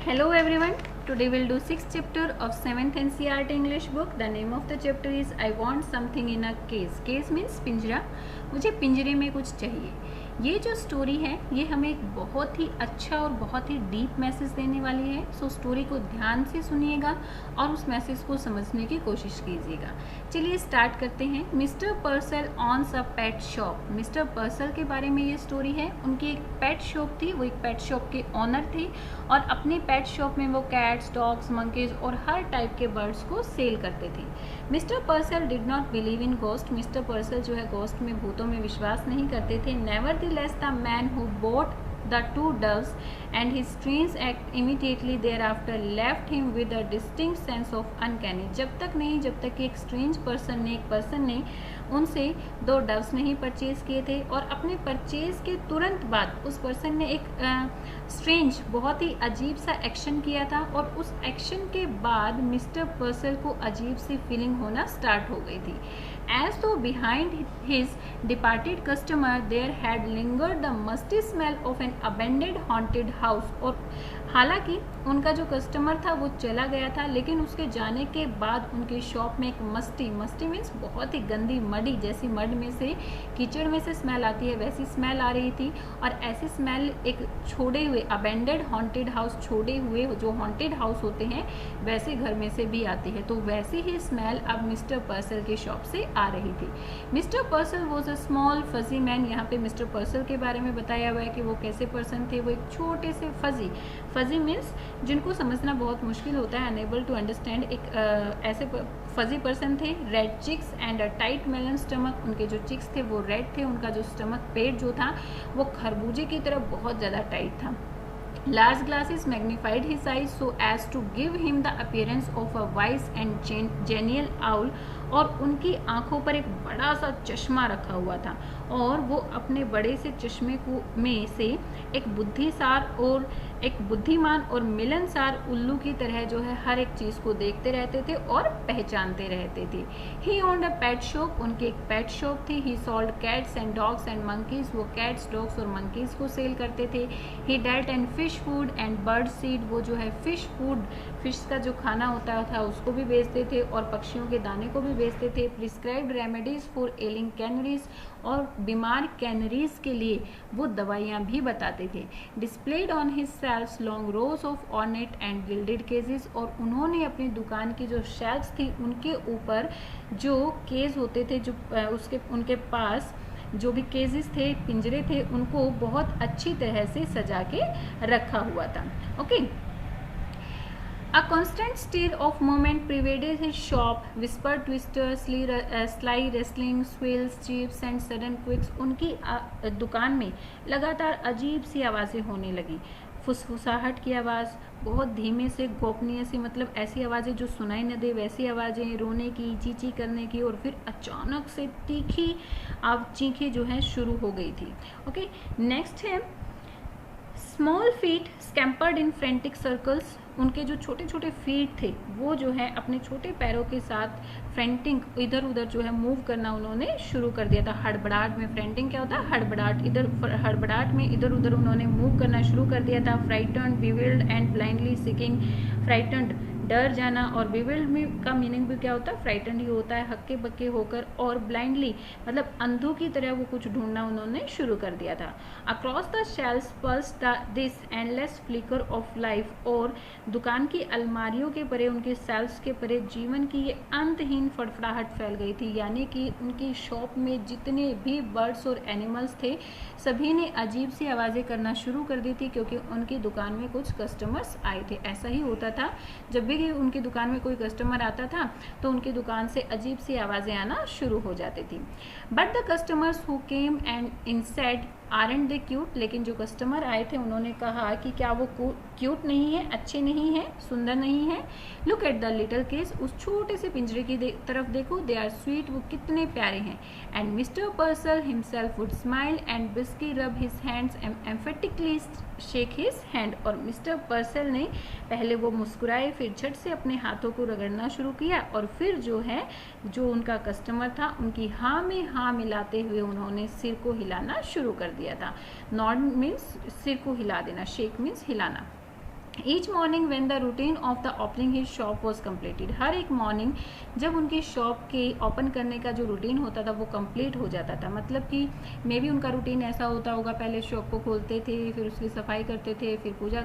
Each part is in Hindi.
Hello everyone. Today we'll do 6th chapter of 7th NCERT English book. The name of the chapter is I want something in a case. Case means पिंजरा. मुझे पिंजरे में कुछ चाहिए. ये जो स्टोरी है ये हमें एक बहुत ही अच्छा और बहुत ही डीप मैसेज देने वाली है. सो स्टोरी को ध्यान से सुनिएगा और उस मैसेज को समझने की कोशिश कीजिएगा. चलिए स्टार्ट करते हैं. मिस्टर पर्सल ऑन्स अ पेट शॉप. मिस्टर पर्सल के बारे में ये स्टोरी है. उनकी एक पेट शॉप थी. वो एक पेट शॉप के ऑनर थे और अपने पेट शॉप में वो कैट्स, डॉग्स, मंकीज और हर टाइप के बर्ड्स को सेल करते थे. Mister पर्सल did not believe in ghost. Mister Purcell जो है गोस्ट में, भूतों में विश्वास नहीं करते थे. Nevertheless the man who bought the two doves and his strange act immediately thereafter left him with a distinct sense of uncanny. जब तक एक स्ट्रेंज पर्सन ने उनसे 2 डव्स नहीं परचेज किए थे और अपने परचेज के तुरंत बाद उस पर्सन ने एक स्ट्रेंज, बहुत ही अजीब सा एक्शन किया था और उस एक्शन के बाद मिस्टर पर्सल को अजीब सी फीलिंग होना स्टार्ट हो गई थी. As though behind his departed customer there had lingered the musty smell of an abandoned haunted house. और हालांकि उनका जो कस्टमर था वो चला गया था, लेकिन उसके जाने के बाद उनकी शॉप में एक मस्टी मीन्स बहुत ही गंदी, मडी जैसी, मड में से, कीचड़ में से स्मेल आती है वैसी स्मेल आ रही थी. और ऐसी स्मेल एक छोड़े हुए अबेंडेड हॉन्टेड हाउस, छोड़े हुए जो हॉन्टेड हाउस होते हैं वैसे घर में से भी आती है. तो वैसी ही स्मेल अब मिस्टर पर्सल की शॉप से आ रही थी. Mister Purcell was a small fuzzy man. यहाँ पे मिस्टर पर्सल के बारे में बताया हुआ है कि वो कैसे पर्सन थे. वो एक छोटे से फजी मीन्स जिनको समझना बहुत मुश्किल होता है, अनेबल टू अंडरस्टैंड, एक ऐसे फजी पर्सन थे. Red cheeks and a tight melon stomach. उनके जो चिक्स थे वो रेड थे. उनका जो स्टमक, पेट जो था वो खरबूजे की तरफ बहुत ज़्यादा टाइट था. Large glasses magnified his eyes so as to give him the appearance of a wise and genial owl. और उनकी आंखों पर एक बड़ा सा चश्मा रखा हुआ था और वो अपने बड़े से चश्मे को में से एक बुद्धिमान और मिलनसार उल्लू की तरह जो है हर एक चीज़ को देखते रहते थे और पहचानते रहते थे. He owned a pet shop. उनकी एक पेट शॉप थी. He sold cats and dogs and monkeys. वो कैट्स, डॉग्स और मंकीज को सेल करते थे. He dealt and fish food and bird seed. वो जो है फिश फूड, फिश का जो खाना होता था उसको भी बेचते थे और पक्षियों के दाने को भी बेचते थे. Prescribed remedies for ailing canaries. और बीमार कैनरीज के लिए वो दवाइयाँ भी बताते थे. Displayed on his shelves long rows of ornate and gilded cages. और उन्होंने अपनी दुकान की जो शेल्फ्स थी उनके ऊपर जो केज होते थे, जो उनके पास जो भी केजेस थे, पिंजरे थे, उनको बहुत अच्छी तरह से सजा के रखा हुआ था. Okay. A constant stir of movement pervaded his shop. Whispered twisters, sly rustling, swells, cheeps and sudden quicks. उनकी दुकान में लगातार अजीब सी आवाज़ें होने लगी. फुसफुसाहट की आवाज़, बहुत धीमे से, गोपनीय सी, मतलब ऐसी आवाज़ें जो सुनाई न दे वैसी आवाज़ें, रोने की, चींची करने की, और फिर अचानक से तीखी चीखें जो है शुरू हो गई थी. ओके. नेक्स्ट है स्मॉल फीट स्कैम्पर्ड इन फ्रेंटिक सर्कल्स. उनके जो छोटे छोटे फीट थे वो जो है अपने छोटे पैरों के साथ फ्रेंटिंग, इधर उधर जो है मूव करना उन्होंने शुरू कर दिया था. हड़बड़ाहट में, फ्रेंटिंग क्या होता है? हड़बड़ाहट में इधर उधर उन्होंने मूव करना शुरू कर दिया था. Frightened, bewildered and blindly seeking. Frightened डर जाना, और बिविल्ड का मीनिंग भी क्या होता है? फ्राइटन्ड ही होता है, हक्के बक्के होकर, और ब्लाइंडली मतलब अंधों की तरह वो कुछ ढूंढना उन्होंने शुरू कर दिया था. Across the shelves pulsed this endless flicker of life. और दुकान की अलमारियों के परे, उनके शेल्फ्स के परे जीवन की ये अंतहीन फड़फड़ाहट फैल गई थी. यानी कि उनकी शॉप में जितने भी बर्ड्स और एनिमल्स थे सभी ने अजीब सी आवाज़ें करना शुरू कर दी थी, क्योंकि उनकी दुकान में कुछ कस्टमर्स आए थे. ऐसा ही होता था, जब भी उनकी दुकान में कोई कस्टमर आता था तो उनकी दुकान से अजीब सी आवाज़ें आना शुरू हो जाती थी. But the customers who came and in said aren't they cute. लेकिन जो कस्टमर आए थे उन्होंने कहा कि क्या वो क्यूट नहीं है, अच्छे नहीं हैं, सुंदर नहीं है. Look at the little cages. उस छोटे से पिंजरे की तरफ देखो. They are sweet. वो कितने प्यारे हैं. And Mr Purcell himself would smile and briskly rub his hands and emphatically shake his head. और मिस्टर पर्सल ने पहले वो मुस्कुराए, फिर झट से अपने हाथों को रगड़ना शुरू किया और फिर जो है जो उनका कस्टमर था उनकी हाँ में हाँ मिलाते हुए उन्होंने सिर को हिलाना शुरू कर दिया था. नॉड मीन्स सिर को हिला देना, शेक मीन्स हिलाना. Each morning when the routine of the opening his shop was completed, हर एक मॉर्निंग जब उनकी शॉप के ओपन करने का जो रूटीन होता था वो कंप्लीट हो जाता था, मतलब कि मे बी उनका रूटीन ऐसा होता होगा, पहले शॉप को खोलते थे, फिर उसकी सफाई करते थे, फिर पूजा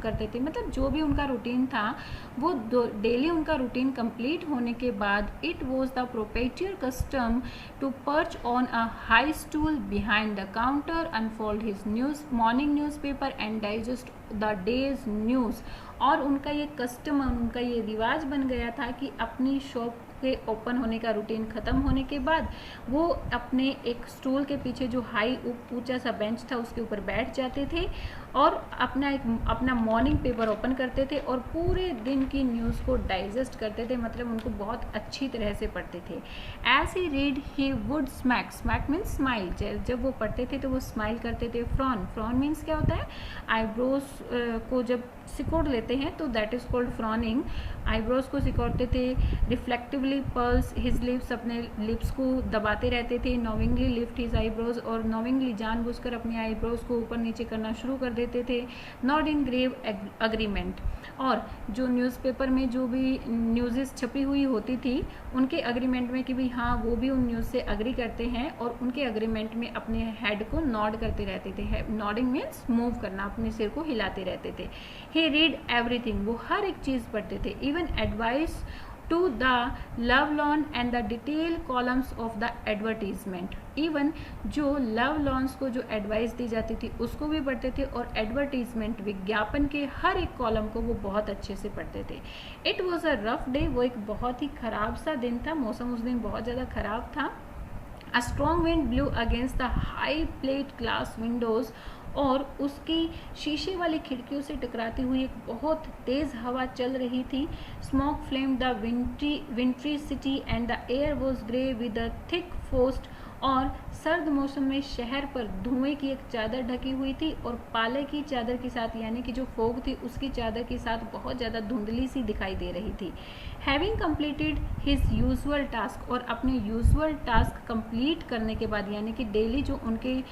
करते थे, मतलब जो भी उनका रूटीन था वो डेली उनका रूटीन कंप्लीट होने के बाद it was the proprietor's custom to perch on a high stool behind the counter, unfold his morning newspaper and digest the day's news. और उनका ये कस्टम, उनका ये रिवाज बन गया था कि अपनी शॉप के ओपन होने का रूटीन ख़त्म होने के बाद वो अपने एक स्टूल के पीछे जो हाई ऊंचा सा बेंच था उसके ऊपर बैठ जाते थे और अपना मॉर्निंग पेपर ओपन करते थे और पूरे दिन की न्यूज़ को डाइजेस्ट करते थे, मतलब उनको बहुत अच्छी तरह से पढ़ते थे। As he read he would smack means smile, जब वो पढ़ते थे तो वो स्माइल करते थे। फ्रॉन मीन्स क्या होता है, आईब्रोज को जब सिकोड़ लेते हैं तो दैट इज कॉल्ड फ्रॉनिंग, आईब्रोज को सिकोड़ते थे। रिफ्लेक्टिवली पर्स हिज लिप्स, अपने लिप्स को दबाते रहते थे। नोविंगली लिफ्ट हिज आईब्रोज, और नोविंगली जानबूझकर अपने आईब्रोज को ऊपर नीचे करना शुरू कर देते थे। नॉट इन ग्रेव अग्रीमेंट, और जो न्यूज़पेपर में जो भी न्यूज़ेस छपी हुई होती थी उनके अग्रीमेंट में कि भाई हाँ वो भी उन न्यूज़ से अग्री करते हैं, और उनके अग्रीमेंट में अपने हेड को नॉड करते रहते थे। नॉडिंग मीन्स मूव करना, अपने सिर को हिलाते रहते थे। ही रीड एवरीथिंग, वो हर एक चीज़ पढ़ते थे। Even advice to the lovelorn and the detail columns of the advertisement, even जो लव लॉन्स को जो एडवाइस दी जाती थी उसको भी पढ़ते थे, और एडवर्टीजमेंट विज्ञापन के हर एक कॉलम को वो बहुत अच्छे से पढ़ते थे। It was a rough day, वो एक बहुत ही ख़राब सा दिन था, मौसम उस दिन बहुत ज़्यादा ख़राब था। A strong wind blew against the high plate glass windows, और उसकी शीशे वाली खिड़कियों से टकराती हुई एक बहुत तेज़ हवा चल रही थी। Smoke flame the wintry city and the air was grey with a thick frost, और सर्द मौसम में शहर पर धुएं की एक चादर ढकी हुई थी, और पाले की चादर के साथ यानी कि जो फोग थी उसकी चादर के साथ बहुत ज़्यादा धुंधली सी दिखाई दे रही थी। Having completed his usual task, और अपने यूजुअल टास्क कंप्लीट करने के बाद यानी कि डेली जो उनके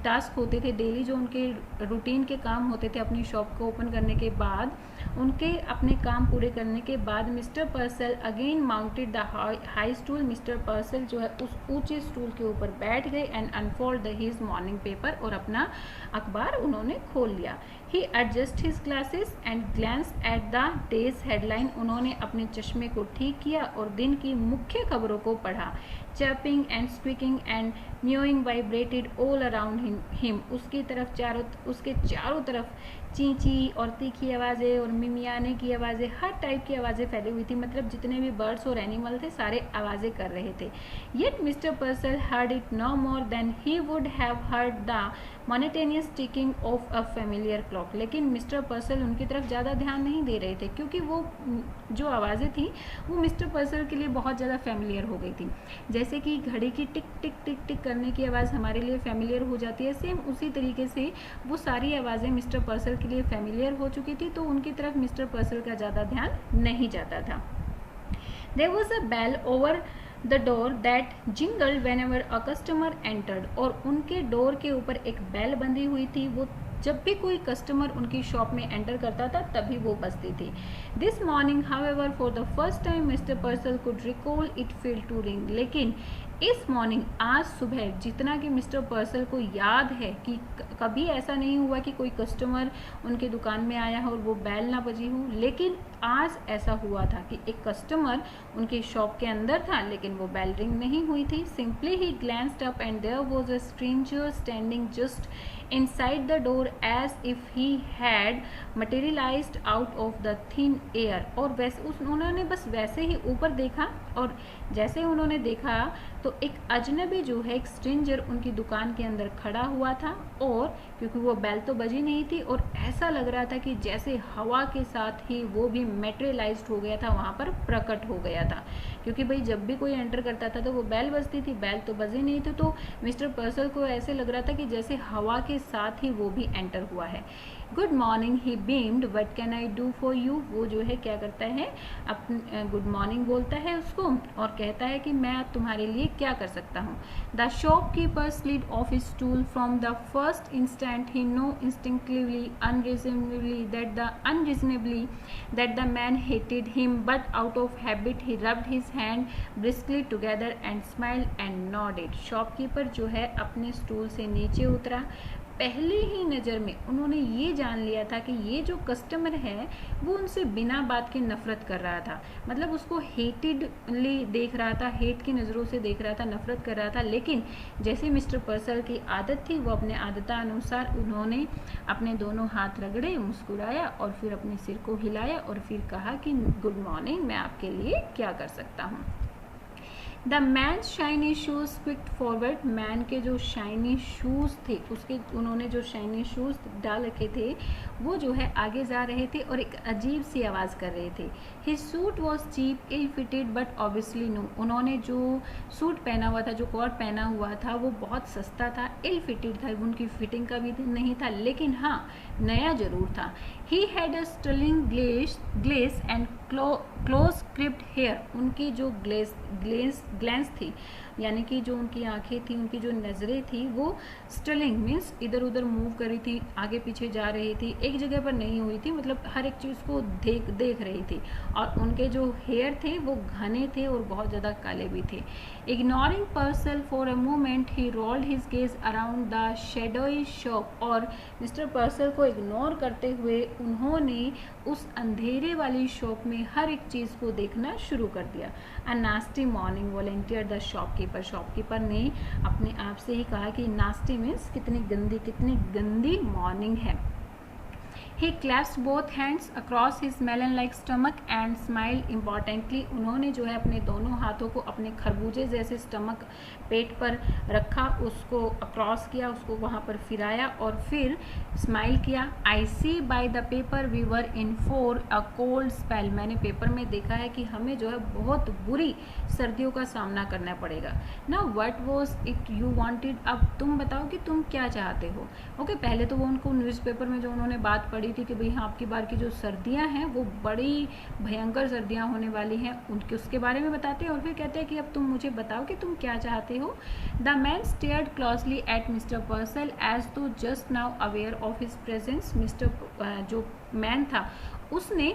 टास्क होते थे, डेली जो उनके रूटीन के काम होते थे अपनी शॉप को ओपन करने के बाद, उनके अपने काम पूरे करने के बाद Mr Purcell again mounted the high stool, Mr Purcell जो है उस ऊंचे स्टूल के ऊपर बैठ गए and unfold his morning paper, और अपना अखबार उन्होंने खोल लिया। He adjust his glasses and glance at the day's headline, उन्होंने अपने चश्मे को ठीक किया और दिन की मुख्य खबरों को पढ़ा। Chirping and squeaking and mewing vibrated all around him, उसके चारों तरफ चींची और तीखी आवाज़ें और मिमियाने की आवाज़ें, हर टाइप की आवाज़ें फैली हुई थी, मतलब जितने भी बर्ड्स और एनिमल थे सारे आवाज़ें कर रहे थे। Yet Mr Purcell heard it no more than he would have heard the monotonous ticking of a familiar clock, लेकिन मिस्टर पर्सल उनकी तरफ ज़्यादा ध्यान नहीं दे रहे थे, क्योंकि वो जो आवाज़ें थी वो मिस्टर पर्सल के लिए बहुत ज़्यादा फेमिलियर हो गई थी। जैसे कि घड़ी की टिक टिक टिक टिक करने की आवाज़ हमारे लिए फेमिलियर हो जाती है, सेम उसी तरीके से वो सारी आवाज़ें मिस्टर पर्सल के लिए फेमिलियर हो चुकी थी, तो उनकी तरफ मिस्टर पर्सल का ज़्यादा ध्यान नहीं जाता था। There was a bell over the door that jingled whenever a customer entered, और उनके डोर के ऊपर एक बेल बंधी हुई थी, वो जब भी कोई कस्टमर उनकी शॉप में एंटर करता था तभी वो बजती थी। This morning however for the first time Mister Purcell could recall it failed to ring, लेकिन इस मॉर्निंग आज सुबह जितना कि मिस्टर पर्सल को याद है कि कभी ऐसा नहीं हुआ कि कोई कस्टमर उनके दुकान में आया हो और वो बेल ना बजी हो, लेकिन आज ऐसा हुआ था कि एक कस्टमर उनके शॉप के अंदर था लेकिन वो बेल रिंग नहीं हुई थी। Simply he glanced up and there was a stranger standing just inside the door as if he had materialized out of the thin air, और वैसे उन्होंने बस वैसे ही ऊपर देखा, और जैसे उन्होंने देखा तो एक अजनबी जो है, एक स्ट्रेंजर उनकी दुकान के अंदर खड़ा हुआ था, और क्योंकि वो बेल तो बजी नहीं थी और ऐसा लग रहा था कि जैसे हवा के साथ ही वो भी मेटेरियलाइज्ड हो गया था, वहाँ पर प्रकट हो गया था, क्योंकि भाई जब भी कोई एंटर करता था तो वो बेल बजती थी, बेल तो बजी नहीं थी, तो मिस्टर पर्सल को ऐसे लग रहा था कि जैसे हवा के साथ ही वो भी एंटर हुआ है। Good morning he beamed, what can I do for you, वो जो है क्या करता है, अपने गुड मॉर्निंग बोलता है उसको और कहता है कि मैं तुम्हारे लिए क्या कर सकता हूँ. The shopkeeper slid off his stool. From the first instant he knew instinctively, unreasonably that the man hated him, but out of habit he rubbed his hand briskly together and smiled and nodded. Shopkeeper जो है अपने स्टूल से नीचे उतरा. पहले ही नज़र में उन्होंने ये जान लिया था कि ये जो कस्टमर है वो उनसे बिना बात के नफ़रत कर रहा था, मतलब उसको हेटेडली देख रहा था, हेट की नज़रों से देख रहा था, नफ़रत कर रहा था. लेकिन जैसे मिस्टर पर्सल की आदत थी, वो अपने आदतानुसार उन्होंने अपने दोनों हाथ रगड़े, मुस्कुराया और फिर अपने सिर को हिलाया और फिर कहा कि गुड मॉर्निंग, मैं आपके लिए क्या कर सकता हूँ. The man shiny shoes squeaked forward, man के जो शाइनी शूज़ थे उसके उन्होंने जो शाइनी शूज़ डाल रखे थे वो जो है आगे जा रहे थे और एक अजीब सी आवाज़ कर रहे थे. His suit was cheap, ill fitted but obviously no, उन्होंने जो सूट पहना हुआ था, जो कोट पहना हुआ था वो बहुत सस्ता था, इल फिटेड था, उनकी फिटिंग का भी नहीं था, लेकिन हाँ नया ज़रूर था. He had a sterling glance and close cropped hair, उनकी जो ग्लेंस थी यानी कि जो उनकी आंखें थी, उनकी जो नज़रें थी वो स्टर्लिंग मीन्स इधर उधर मूव कर रही थी, आगे पीछे जा रही थी, एक जगह पर नहीं हुई थी, मतलब हर एक चीज़ को देख रही थी. और उनके जो हेयर थे वो घने थे और बहुत ज़्यादा काले भी थे. Ignoring पर्सल for a moment he rolled his gaze around the shadowy shop, और मिस्टर पर्सल को इग्नोर करते हुए उन्होंने उस अंधेरे वाली शॉप में हर एक चीज़ को देखना शुरू कर दिया. अ nasty morning volunteer the shopkeeper ने अपने आप से ही कहा कि नास्टी मीन्स कितनी गंदी मॉर्निंग है. He clasped both hands across his melon-like stomach and smiled importantly. उन्होंने जो है अपने दोनों हाथों को अपने खरबूजे जैसे स्टमक पेट पर रखा, उसको अक्रॉस किया, उसको वहाँ पर फिराया और फिर स्माइल किया. I see by the paper we were in for a cold spell. मैंने पेपर में देखा है कि हमें जो है बहुत बुरी सर्दियों का सामना करना पड़ेगा. Now what was it you wanted? अब तुम बताओ कि तुम क्या चाहते हो. ओके, पहले तो वो उनको न्यूज़पेपर में जो उन्होंने बात पढ़ी थी कि भाई हाँ आपकी बार की जो सर्दियां हैं वो बड़ी भयंकर सर्दियां होने वाली हैं, उनके उसके बारे में बताते हैं और फिर कहते हैं कि अब तुम मुझे बताओ कि तुम क्या चाहते हो. The man stared closely at mister Purcell as though just now aware of his presence. Mister जो मैन था उसने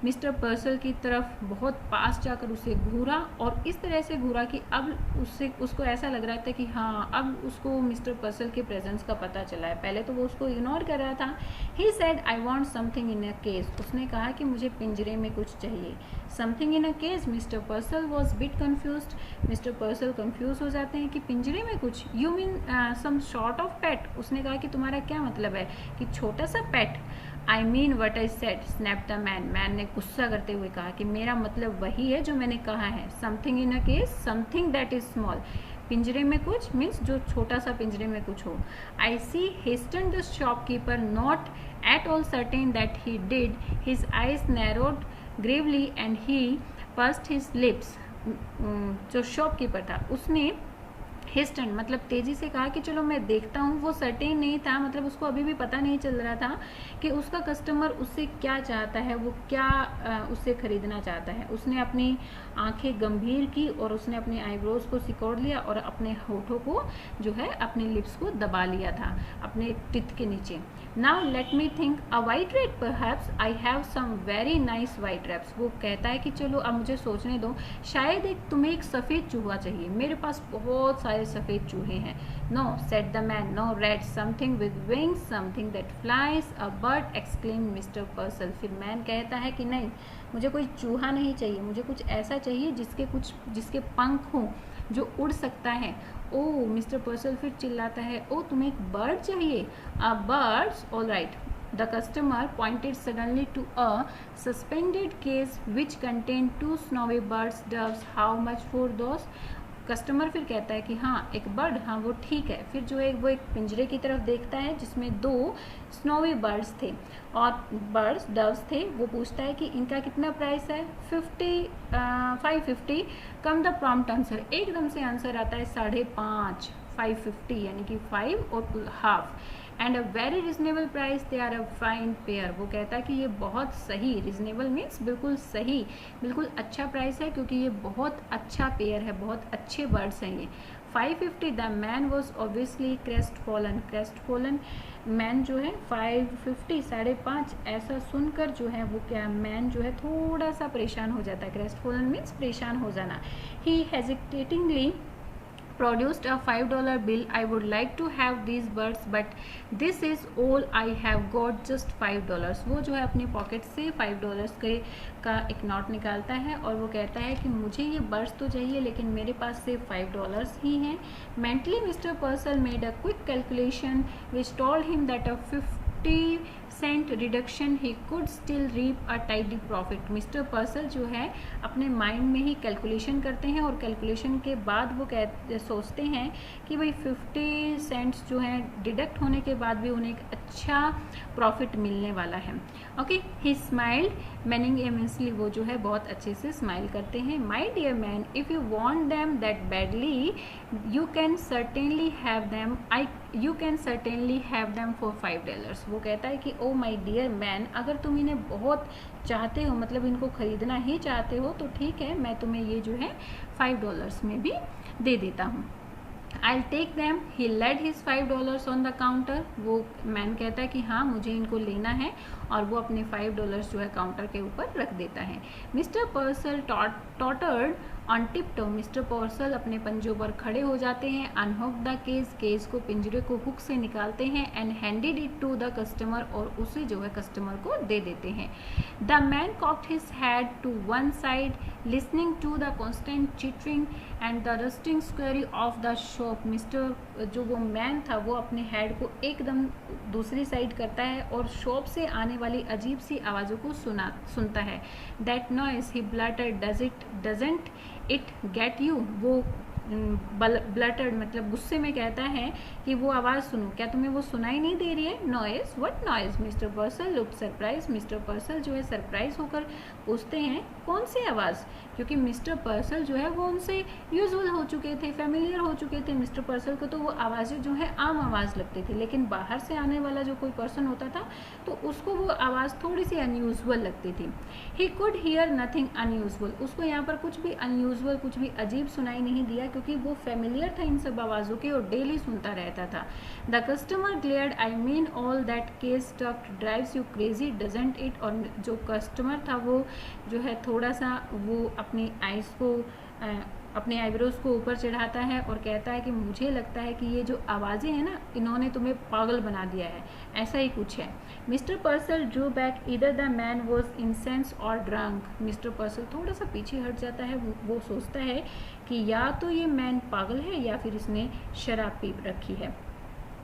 मिस्टर पर्सल की तरफ बहुत पास जाकर उसे घूरा और इस तरह से घूरा कि अब उसको ऐसा लग रहा था कि हाँ अब उसको मिस्टर पर्सल के प्रेजेंस का पता चला है. पहले तो वो उसको इग्नोर कर रहा था. He said I want something in a case, उसने कहा कि मुझे पिंजरे में कुछ चाहिए. Something in a case, mister Purcell was bit confused. Mister Purcell confuse हो जाते हैं कि पिंजरे में कुछ, you mean some sort of pet. उसने कहा कि तुम्हारा क्या मतलब है कि छोटा सा pet. I mean what I said, snap the man. Man ने गुस्सा करते हुए कहा कि मेरा मतलब वही है जो मैंने कहा है. Something in a case, something that is small. पिंजरे में कुछ मीन्स जो छोटा सा पिंजरे में कुछ हो. I see hesitated the shopkeeper, not at all certain that he did. His eyes narrowed gravely and he pursed his lips. जो शॉपकीपर था उसने हेस्टन मतलब तेज़ी से कहा कि चलो मैं देखता हूँ. वो सर्टेन नहीं था, मतलब उसको अभी भी पता नहीं चल रहा था कि उसका कस्टमर उससे क्या चाहता है, वो क्या उससे ख़रीदना चाहता है. उसने अपनी आंखें गंभीर की और उसने अपने आईब्रोज को सिकोड़ लिया और अपने होठों को जो है अपने लिप्स को दबा लिया था अपने टिथ के नीचे. Now let me think, a white rat perhaps, I have some very nice white rats. वो कहता है कि चलो अब मुझे सोचने दो, शायद तुम्हें एक सफ़ेद चूहा चाहिए, मेरे पास बहुत सारे सफ़ेद चूहे हैं. No said the man, no rat, something with wings, something that flies, a bird, exclaim Mister Purcell. फिर मैन कहता है कि नहीं, मुझे कोई चूहा नहीं चाहिए, मुझे कुछ ऐसा चाहिए जिसके पंख हों, जो उड़ सकता है. ओह, मिस्टर पर्सल फिर चिल्लाता है, ओह तुम्हें एक बर्ड चाहिए. A bird's, all right. The customer pointed suddenly to a suspended case which contained 2 snowy birds, doves. How much for those? Customer फिर कहता है कि हाँ एक बर्ड, हाँ वो ठीक है. फिर जो है वो एक पिंजरे की तरफ देखता है जिसमें 2 स्नोवी बर्ड्स थे और बर्ड्स डव्स थे. वो पूछता है कि इनका कितना प्राइस है. 550. कम द प्रॉम्प्ट आंसर, एकदम से आंसर आता है 5.5, 550 यानी कि 5 और half. And a very reasonable price, they are a fine pair. वो कहता है कि ये बहुत सही, रिजनेबल मीन्स बिल्कुल सही, बिल्कुल अच्छा प्राइस है, क्योंकि ये बहुत अच्छा पेयर है, बहुत अच्छे बर्ड्स हैं ये। 550 the man was obviously crest fallen man जो है 550 5.5 ऐसा सुनकर जो है वो क्या, मैन जो है थोड़ा सा परेशान हो जाता है। क्रेस्ट फॉलन मीन्स परेशान हो जाना। ही hesitatingly produced a $5 bill. I would like to have these birds but this is all I have got, just $5। वो जो है अपनी पॉकेट से $5 का एक नोट निकालता है और वो कहता है कि मुझे ये बर्ड्स तो चाहिए लेकिन मेरे पास सिर्फ $5 ही हैं। Mentally Mr. Purcell made a quick calculation which told him that a 50-cent reduction he could still reap a tidy profit। Mister Purcell जो है अपने माइंड में ही कैलकुलेशन करते हैं और कैलकुलेशन के बाद वो सोचते हैं कि भाई 50 सेंट्स जो है डिडक्ट होने के बाद भी उन्हें एक अच्छा प्रॉफिट मिलने वाला है। Okay, he smiled manning immensely, वो जो है बहुत अच्छे से स्माइल करते हैं। My dear man, if you want them that badly you can certainly have them, you can certainly have them for $5। वो कहता है कि ओ माय डियर मैन, अगर तुम इन्हें बहुत चाहते हो, मतलब इनको खरीदना ही चाहते हो, तो ठीक है, मैं तुम्हें ये जो है $5 में भी दे देता हूँ। I'll take them। He laid his $5 on the counter। वो मैन कहता है कि हाँ मुझे इनको लेना है और वो अपने $5 जो है काउंटर के ऊपर रख देता है। Mister Purcell tottered on tiptoe, mister Purcell अपने पंजों पर खड़े हो जाते हैं। अनहुक द केज को पिंजरे को हुक से निकालते हैं। And handed it to the customer, और उसे जो है कस्टमर को दे देते हैं। The man cocked his head to one side listening to the constant chittering and the rustling scurry of the shop. Mister जो वो मैन था वो अपने हेड को एकदम दूसरी साइड करता है और शॉप से आने वाली अजीब सी आवाज़ों को सुनता है। That noise he blurted, doesn't it get you. वो ब्लटर्ड मतलब गुस्से में कहता है कि वो आवाज़ सुनो, क्या तुम्हें वो सुनाई नहीं दे रही है? Noise, what noise? Mister पर्सल looked surprise, mister Purcell जो है सरप्राइज होकर पूछते हैं कौन सी आवाज़, क्योंकि मिस्टर पर्सल जो है वो उनसे यूजुअल हो चुके थे, फेमिलियर हो चुके थे। मिस्टर पर्सल को तो वो आवाज़ें जो है आम आवाज़ लगती थी, लेकिन बाहर से आने वाला जो कोई पर्सन होता था तो उसको वो आवाज़ थोड़ी सी अनयूजुअल लगती थी। He could hear nothing unusual, उसको यहाँ पर कुछ भी अनयूजुअल, कुछ भी अजीब सुनाई नहीं दिया, क्योंकि वो फेमिलियर था इन सब आवाज़ों के और डेली सुनता रहता था। The customer glared, I mean all that case stuff drives you crazy doesn't it. और जो कस्टमर था वो जो है थोड़ा सा वो अपनी आइज़ को अपने आईब्रोज को ऊपर चढ़ाता है और कहता है कि मुझे लगता है कि ये जो आवाज़ें हैं ना, इन्होंने तुम्हें पागल बना दिया है, ऐसा ही कुछ है। मिस्टर पर्सल ड्रू बैक, इधर द मैन वॉज इंसेंस और ड्रंक। मिस्टर पर्सल थोड़ा सा पीछे हट जाता है, वो सोचता है कि या तो ये मैन पागल है या फिर इसने शराब पी रखी है।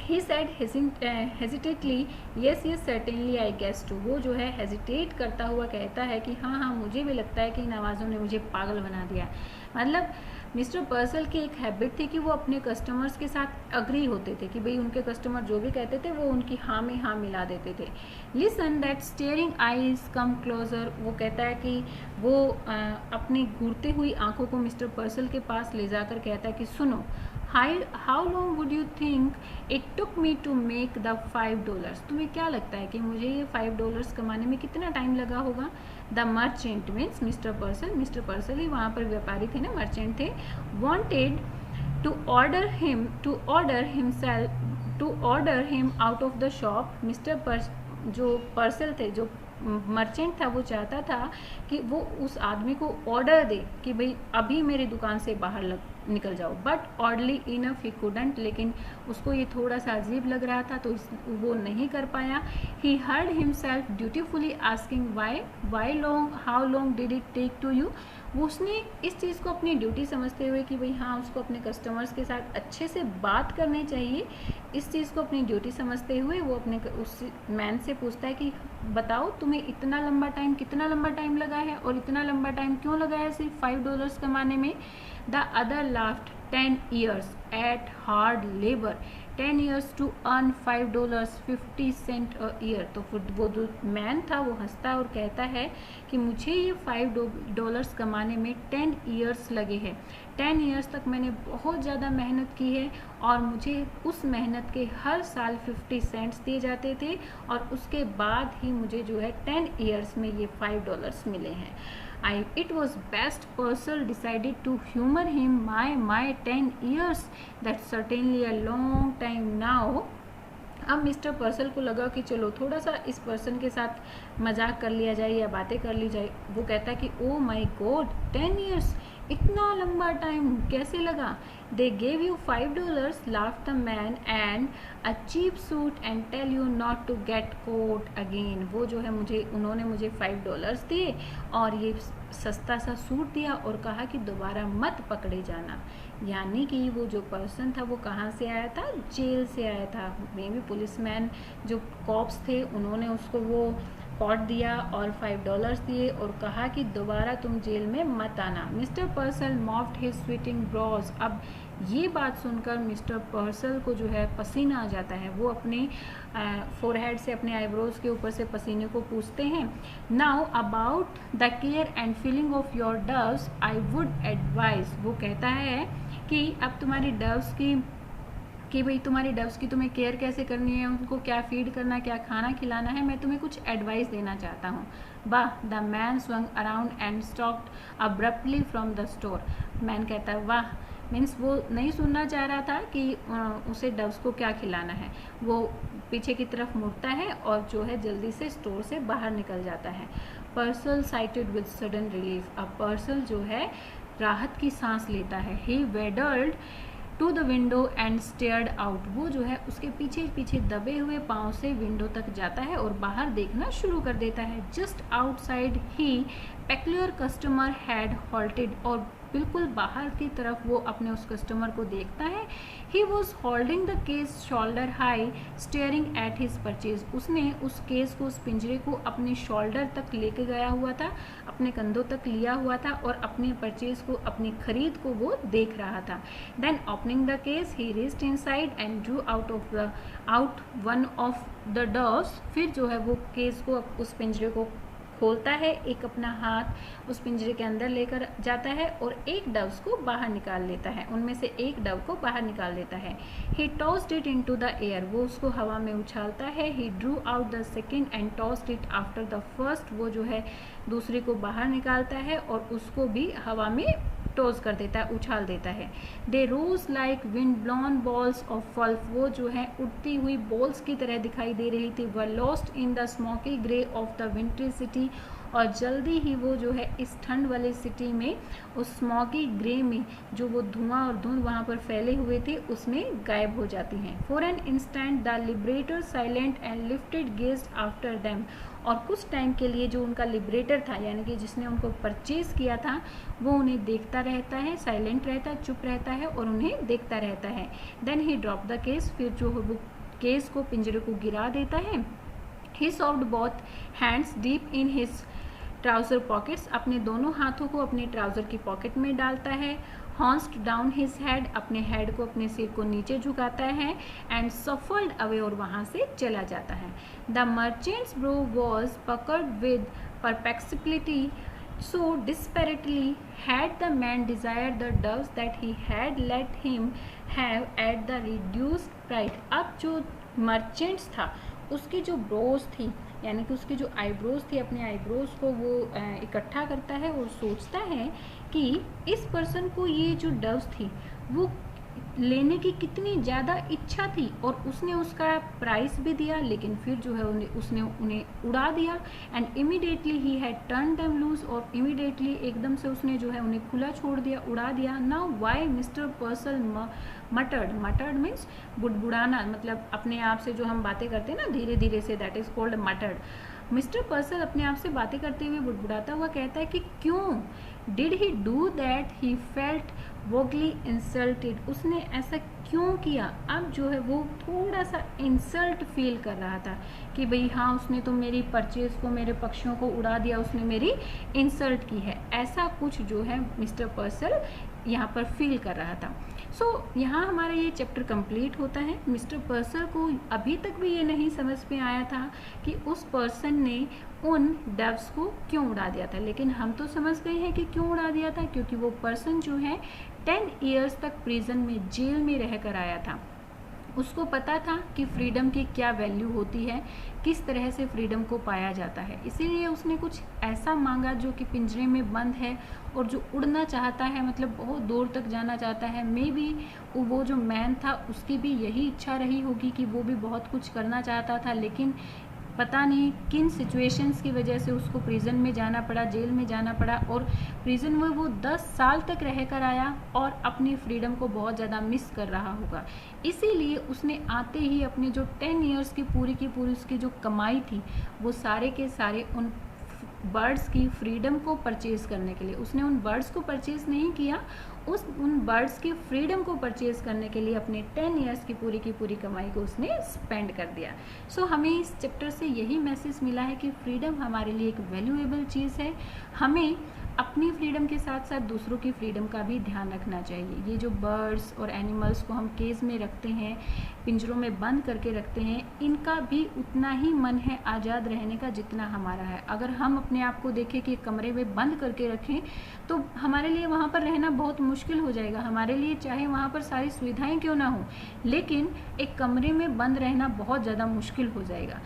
He said hesitantly, yes certainly I guess too। वो जो है हेजिटेट करता हुआ कहता है कि हाँ मुझे भी लगता है कि इन आवाज़ों ने मुझे पागल बना दिया। मतलब मिस्टर पर्सल की एक हैबिट थी कि वो अपने कस्टमर्स के साथ अग्री होते थे कि भाई उनके कस्टमर जो भी कहते थे वो उनकी हाँ में हाँ मिला देते थे। Listen that steering eyes come closer, वो कहता है कि वो अपनी घूरती हुई आंखों को मिस्टर पर्सल के पास ले जाकर कहता है कि सुनो, how long would you think it took me to make the $5। तुम्हें क्या लगता है कि मुझे ये $5 कमाने में कितना टाइम लगा होगा? The merchant means mister Purcell ही वहाँ पर व्यापारी थे ना, मर्चेंट थे। Wanted to order him out of the shop. जो पर्सल थे, जो मर्चेंट था, वो चाहता था कि वो उस आदमी को ऑर्डर दे कि भाई अभी मेरी दुकान से बाहर निकल जाओ, but oddly enough he couldn't, लेकिन उसको ये थोड़ा सा अजीब लग रहा था तो वो नहीं कर पाया। He heard himself dutifully asking how long did it take to you. उसने इस चीज़ को अपनी ड्यूटी समझते हुए कि भाई हाँ उसको अपने कस्टमर्स के साथ अच्छे से बात करनी चाहिए, इस चीज़ को अपनी ड्यूटी समझते हुए वो अपने उस मैन से पूछता है कि बताओ तुम्हें कितना लंबा टाइम लगा है और इतना लंबा टाइम क्यों लगा है सिर्फ $5 कमाने में? The other laughed, 10 years at hard labor, 10 years to earn $5.50 a year। तो फिर वो जो मैन था वो हंसता है और कहता है कि मुझे ये $5 कमाने में 10 years लगे हैं। 10 ईयर्स तक मैंने बहुत ज़्यादा मेहनत की है और मुझे उस मेहनत के हर साल 50 सेंट्स दिए जाते थे और उसके बाद ही मुझे जो है 10 ईयर्स में ये $5 मिले हैं. It was best Purcell decided to humor him. My 10 years, that's certainly a long time now. अब मिस्टर पर्सल को लगा कि चलो थोड़ा सा इस पर्सन के साथ मजाक कर लिया जाए या बातें कर ली जाए. वो कहता है कि ओ माई गॉड 10 ईयर्स, इतना लंबा टाइम कैसे लगा. They gave you $5, laughed the man, and a cheap suit and tell you not to get caught again. वो जो है उन्होंने मुझे $5 दिए और ये सस्ता सा सूट दिया और कहा कि दोबारा मत पकड़े जाना. यानी कि वो जो पर्सन था वो कहाँ से आया था, जेल से आया था. मे बी पुलिसमैन जो कॉप्स थे उन्होंने उसको वो कॉट दिया और $5 दिए और कहा कि दोबारा तुम जेल में मत आना. Mister Purcell mopped his sweating brows. अब ये बात सुनकर मिस्टर पर्सल को जो है पसीना आ जाता है. वो अपने फोरहेड से अपने आईब्रोज के ऊपर से पसीने को पूछते हैं. Now about the care and feeling of your doves I would advise. वो कहता है कि अब तुम्हारी डव्स कि भाई तुम्हारी डव्स की तुम्हें केयर कैसे करनी है, उनको क्या फीड करना, क्या खाना खिलाना है, मैं तुम्हें कुछ एडवाइस देना चाहता हूँ. वाह. The man swung around and stopped abruptly from the store. Man कहता है वाह. मीन्स वो नहीं सुनना चाह रहा था कि उसे डव्स को क्या खिलाना है. वो पीछे की तरफ मुड़ता है और जो है जल्दी से स्टोर से बाहर निकल जाता है. Purcell sighed with sudden relief. अब पर्सल जो है राहत की सांस लेता है. He waddled to the window and stared out. वो जो है उसके पीछे पीछे दबे हुए पाँव से विंडो तक जाता है और बाहर देखना शुरू कर देता है. Just outside he peculiar customer had halted. और बिल्कुल बाहर की तरफ वो अपने उस कस्टमर को देखता है. He was holding the case shoulder high staring at his purchase. उसने उस केस को, उस पिंजरे को अपने शोल्डर तक लेके गया हुआ था, अपने कंधों तक लिया हुआ था और अपने परचेज को, अपनी खरीद को वो देख रहा था. Then opening the case he reached inside and drew out one of the doves. फिर जो है वो केस को, उस पिंजरे को खोलता है, एक अपना हाथ उस पिंजरे के अंदर लेकर जाता है और एक डव्स को बाहर निकाल लेता है. उनमें से एक डव को बाहर निकाल लेता है. He tossed it into the air. वो उसको हवा में उछालता है. He drew out the second and tossed it after the first. वो जो है दूसरी को बाहर निकालता है और उसको भी हवा में टॉस कर देता है, उछाल देता है. They rose like wind blown balls of fluff. वो जो है उड़ती हुई बॉल्स की तरह दिखाई दे रही थी. वर lost in the smoky grey of the wintry city. और जल्दी ही वो जो है इस ठंड वाली सिटी में, उस स्मॉगी ग्रे में जो वो धुआं और धुंध वहाँ पर फैले हुए थे, उसमें गायब हो जाती हैं. For an instant the liberator silent and lifted gazed after them. और कुछ टाइम के लिए जो उनका लिबरेटर था, यानी कि जिसने उनको परचेज किया था, वो उन्हें देखता रहता है, साइलेंट रहता है, चुप रहता है और उन्हें देखता रहता है. Then he drop the case. फिर जो वो केस को, पिंजरे को गिरा देता है. He shoved both hands deep in his trouser pockets. अपने दोनों हाथों को अपने ट्राउज़र की पॉकेट में डालता है. हॉन्स्ड डाउन हिज हेड. अपने हेड को, अपने सिर को नीचे झुकाता है. And shuffled away. और वहाँ से चला जाता है. The merchants bro was puckered with perplexity. So desperately had the man desired the doves that he had let him have at the reduced price. अब जो मर्चेंट्स था उसकी जो ब्रोज थी, यानी कि उसकी जो आईब्रोज थी, अपने आईब्रोज को वो इकट्ठा करता है और सोचता है कि इस पर्सन को ये जो डव्स थी वो लेने की कितनी ज़्यादा इच्छा थी और उसने उसका प्राइस भी दिया, लेकिन फिर जो है उसने उन्हें उड़ा दिया. And immediately he had turn them loose. और इमीडिएटली एकदम से उसने जो है उन्हें खुला छोड़ दिया, उड़ा दिया. Now why mister Purcell muttered means बुड़बुड़ाना, मतलब अपने आप से जो हम बातें करते हैं ना धीरे धीरे से, that is called मटर्ड. Mister Purcell अपने आप से बातें करते हुए बुड़बुड़ाता हुआ कहता है कि क्यों, did he do that, he felt vaguely insulted. उसने ऐसा क्यों किया. अब जो है वो थोड़ा सा इंसल्ट फील कर रहा था कि भाई हाँ, उसने तो मेरी परचेज को, मेरे पक्षियों को उड़ा दिया, उसने मेरी इंसल्ट की है. ऐसा कुछ जो है मिस्टर पर्सल यहाँ पर फील कर रहा था. यहाँ हमारा ये चैप्टर कंप्लीट होता है। मिस्टर पर्सल को अभी तक भी ये नहीं समझ में आया था कि उस पर्सन ने उन डव्स को क्यों उड़ा दिया था, लेकिन हम तो समझ गए हैं कि क्यों उड़ा दिया था, क्योंकि वो पर्सन जो है 10 ईयर्स तक प्रिजन में, जेल में रह कर आया था। उसको पता था कि फ्रीडम की क्या वैल्यू होती है, किस तरह से फ्रीडम को पाया जाता है, इसीलिए उसने कुछ ऐसा मांगा जो कि पिंजरे में बंद है और जो उड़ना चाहता है, मतलब बहुत दूर तक जाना चाहता है। मे बी वो जो मैन था उसकी भी यही इच्छा रही होगी कि वो भी बहुत कुछ करना चाहता था, लेकिन पता नहीं किन सिचुएशंस की वजह से उसको प्रिजन में जाना पड़ा, जेल में जाना पड़ा, और प्रिजन में वो 10 साल तक रह कर आया और अपनी फ्रीडम को बहुत ज़्यादा मिस कर रहा होगा। इसीलिए उसने आते ही अपने जो 10 ईयर्स की पूरी उसकी जो कमाई थी वो सारे के सारे उन बर्ड्स की फ्रीडम को परचेज़ करने के लिए, उसने उन बर्ड्स को परचेज़ नहीं किया, उन बर्ड्स की फ्रीडम को परचेज़ करने के लिए अपने 10 ईयर्स की पूरी कमाई को उसने स्पेंड कर दिया। हमें इस चैप्टर से यही मैसेज मिला है कि फ्रीडम हमारे लिए एक वैल्यूएबल चीज़ है। हमें अपनी फ्रीडम के साथ साथ दूसरों की फ्रीडम का भी ध्यान रखना चाहिए। ये जो बर्ड्स और एनिमल्स को हम केज में रखते हैं, पिंजरों में बंद करके रखते हैं, इनका भी उतना ही मन है आज़ाद रहने का जितना हमारा है। अगर हम अपने आप को देखें कि कमरे में बंद करके रखें तो हमारे लिए वहाँ पर रहना बहुत मुश्किल हो जाएगा। हमारे लिए चाहे वहाँ पर सारी सुविधाएं क्यों ना हो, लेकिन एक कमरे में बंद रहना बहुत ज़्यादा मुश्किल हो जाएगा।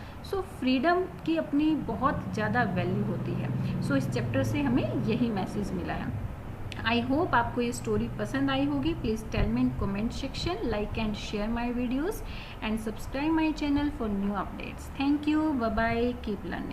फ्रीडम की अपनी बहुत ज़्यादा वैल्यू होती है। इस चैप्टर से हमें यही मैसेज मिला है। आई होप आपको ये स्टोरी पसंद आई होगी। Please tell me in comment section, like and share my videos and subscribe my channel for new updates. Thank you, bye bye, keep learning.